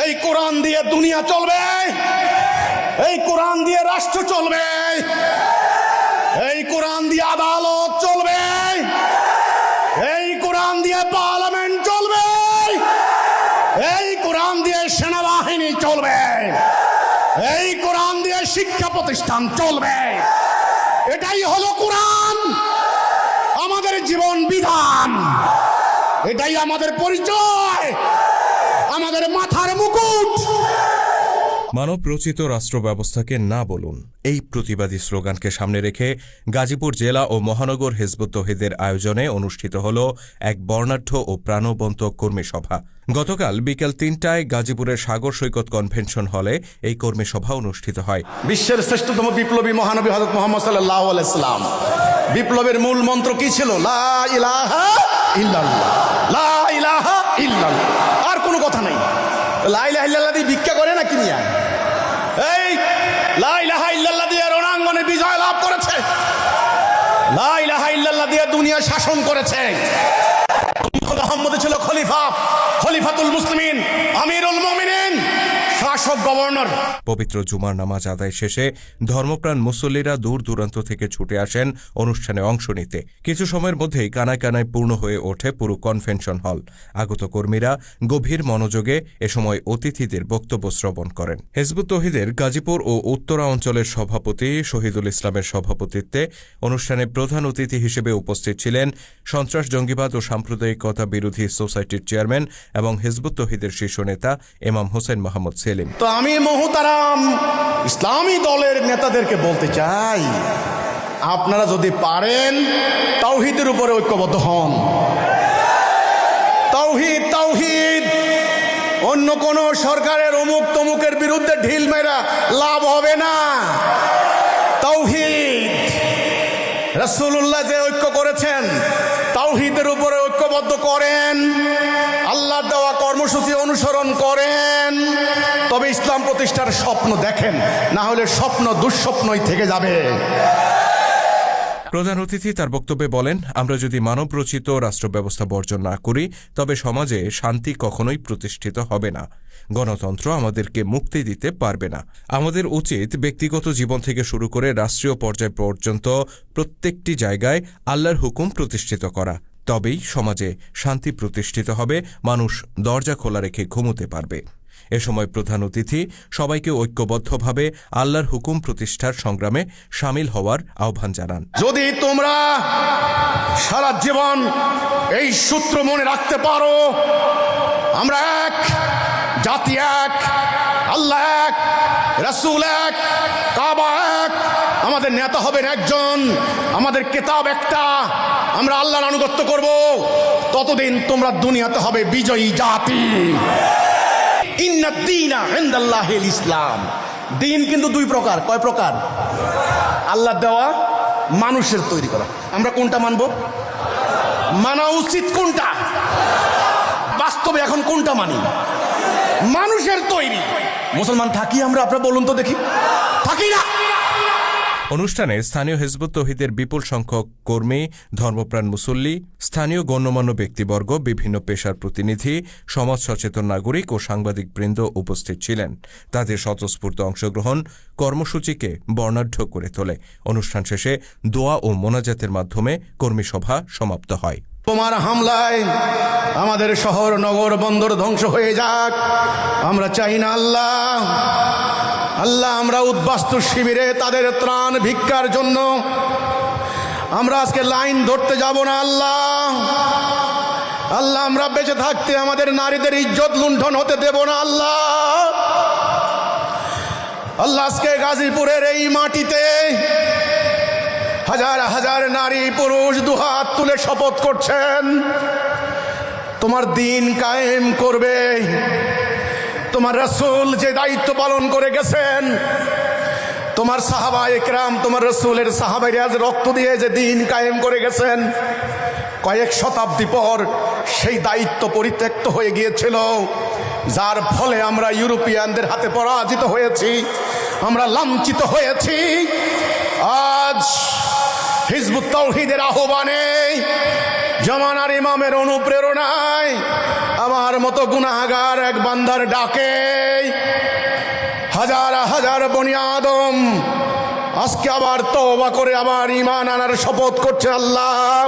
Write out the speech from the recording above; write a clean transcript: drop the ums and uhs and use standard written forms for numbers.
এই কোরআন দিয়ে দুনিয়া চলবে, এই কোরআন দিয়ে রাষ্ট্র চলবে, এই কোরআন দিয়ে আদালত চলবে, এই কোরআন দিয়ে পার্লামেন্ট চলবে, এই কোরআন দিয়ে সেনাবাহিনী চলবে, এই কোরআন দিয়ে শিক্ষা প্রতিষ্ঠান চলবে। এটাই হলো কোরআন, আমাদের জীবন বিধান, এটাই আমাদের পরিচয়, আমাদের মাথার মুকুট। মানব রচিত রাষ্ট্র ব্যবস্থাকে না বলুন, এই প্রতিবাদী স্লোগানকে সামনে রেখে গাজীপুর জেলা ও মহানগর হিজবুত তৌহিদের আয়োজনে অনুষ্ঠিত হল এক বর্ণাঢ্য ও প্রাণবন্ত কর্মী সভা। গতকাল বিকেল ৩টায় গাজীপুরের সাগর সৈকত কনভেনশন হলে এই কর্মী সভা অনুষ্ঠিত হয়। বিশ্বের শ্রেষ্ঠতম বিপ্লবী মহানবী হযরত মুহাম্মদ সাল্লাল্লাহু আলাইহি সাল্লাম বিপ্লবের মূল মন্ত্র কি ছিল? লা ইলাহা ইল্লাল্লাহ, লা ইলাহা ইল্লাল্লাহ। আর কোনো কথা নাই। লা ইলাহা ইল্লাল্লাহ দিয়ে ভিক্ষা করে না কিনিয়া, এই লা ইলাহা ইল্লাল্লাহ দিয়ে রণাঙ্গনে বিজয় লাভ করেছে, লা ইলাহা ইল্লাল্লাহ দিয়ে দুনিয়া শাসন করেছে। মুহাম্মদ ছিল খলিফা, খলিফাতুল মুসলিমিন, আমিরুল মুমিনিন, শাসক, গভর্নর। পবিত্র জুমার নামাজ আদায় শেষে ধর্মপ্রাণ মুসল্লিরা দূর দূরান্ত থেকে ছুটে আসেন অনুষ্ঠানে অংশ নিতে। কিছু সময়ের মধ্যেই কানায় কানায় পূর্ণ হয়ে ওঠে পুরো কনভেনশন হল। আগত কর্মীরা গভীর মনোযোগে এ সময় অতিথিদের বক্তব্য শ্রবণ করেন। হিজবুত তৌহিদের গাজীপুর ও উত্তরা অঞ্চলের সভাপতি শহীদুল ইসলামের সভাপতিত্বে অনুষ্ঠানে প্রধান অতিথি হিসেবে উপস্থিত ছিলেন সন্ত্রাস, জঙ্গিবাদ ও সাম্প্রদায়িকতা বিরোধী সোসাইটির চেয়ারম্যান এবং হিজবুত তৌহিদের শীর্ষ নেতা ইমাম হোসেন মোহাম্মদ সেলিম। তো আমি মুহতারাম ইসলামী দলের নেতাদেরকে বলতে চাই, আপনারা যদি পারেন তাওহীদের উপরে ঐক্যবদ্ধ হন। তাওহীদ, তাওহীদ, অন্য কোন সরকারের অমুক তমুকের বিরুদ্ধে ঢিল মেরা লাভ হবে না। তাওহীদ, রাসূলুল্লাহ যে ঐক্য করেছেন, তাওহীদের উপরে ঐক্যবদ্ধ করেন, আল্লাহর দেওয়া কর্মসূচি অনুসরণ করেন, তবে ইসলাম প্রতিষ্ঠার স্বপ্ন দেখেন, না হলে স্বপ্ন দুঃস্বপ্নই থেকে যাবে। প্রধান অতিথি তার বক্তব্যে বলেন, আমরা যদি মানব রচিত রাষ্ট্র ব্যবস্থা বর্জন না করি তবে সমাজে শান্তি কখনোই প্রতিষ্ঠিত হবে না, গণতন্ত্র আমাদেরকে মুক্তি দিতে পারবে না। আমাদের উচিত ব্যক্তিগত জীবন থেকে শুরু করে রাষ্ট্রীয় পর্যায় পর্যন্ত প্রত্যেকটি জায়গায় আল্লাহর হুকুম প্রতিষ্ঠিত করা, তবেই সমাজে শান্তি প্রতিষ্ঠিত হবে, মানুষ দরজা খোলা রেখে ঘুমোতে পারবে। এ সময় প্রধান অতিথি সবাইকে ঐক্যবদ্ধভাবে আল্লাহর হুকুম প্রতিষ্ঠার সংগ্রামে সামিল হওয়ার আহ্বান জানান। যদি তোমরা সারা জীবন এই সূত্র মনে রাখতে পারো, আমরা এক, জাতি এক, আল্লাহ এক, রাসূল এক, কাবা এক, আমাদের নেতা হবেন একজন, আমাদের কিতাব একটা, আমরা আল্লাহর আনুগত্য করব, ততদিন তোমরা দুনিয়াতে হবে বিজয়ী জাতি। ইন্নাদ দীনা ইনদাল্লাহিল ইসলাম। দিন কিন্তু দুই প্রকার। কয় প্রকার? আল্লাহ দেওয়া, মানুষের তৈরি করা। আমরা কোনটা মানব? মানা উচিত কোনটা? বাস্তবে এখন কোনটা মানি? মানুষের তৈরি। মুসলমান থাকি আমরা? আপনারা বলুন তো দেখি, থাকি না? অনুষ্ঠানে স্থানীয় হিজবুত তৌহিদের বিপুল সংখ্যক কর্মী, ধর্মপ্রাণ মুসল্লি, স্থানীয় গণ্যমান্য ব্যক্তিবর্গ, বিভিন্ন পেশার প্রতিনিধি, সমাজ সচেতন নাগরিক ও সাংবাদিকবৃন্দ উপস্থিত ছিলেন। তাদের স্বতঃস্ফূর্ত অংশগ্রহণ কর্মসূচিকে বর্ণাঢ্য করে তোলে। অনুষ্ঠান শেষে দোয়া ও মোনাজাতের মাধ্যমে কর্মী সভা সমাপ্ত হয়। তোমার হামলায় আমাদের শহর, নগর, বন্দর ধ্বংস হয়ে যাক, আমরা চাই না। আল্লাহ, আল্লাহ, আমরা উদ্বাস্তু শিবিরে তাদের ত্রাণ ভিক্ষার জন্য আমরা আজকে লাইন ধরতে যাব না। আল্লাহ, আল্লাহ, আমরা বেঁচে থাকতে আমাদের নারীদের ইজ্জত লুণ্ঠন হতে দেব না। আল্লাহ, আল্লাহ, আজকে গাজীপুরের এই মাটিতে হাজার হাজার নারী পুরুষ দুহাত তুলে শপথ করছেন তোমার দ্বীন কায়েম করবে। তোমার রাসূল যে দায়িত্ব পালন করে গেছেন, তোমার সাহাবা একরাম, তোমার রাসূলের সাহাবায়ে রক্ত দিয়ে যে দ্বীন কায়েম করে গেছেন, কয়েক শতাব্দী পর সেই দায়িত্ব পরিত্যক্ত হয়ে গিয়েছিল, যার ফলে আমরা ইউরোপিয়ানদের হাতে পরাজিত হয়েছি, আমরা লাঞ্ছিত হয়েছি। আজ হিজবুত তৌহিদের আহ্বানে, জামানার ইমামের অনুপ্রেরণায় আমার মতো গুনাহগার এক বান্দার ডাকে হাজার হাজার বনি আদম আজকে আবার তওবা করে আবার ঈমান আনার শপথ করছে। আল্লাহ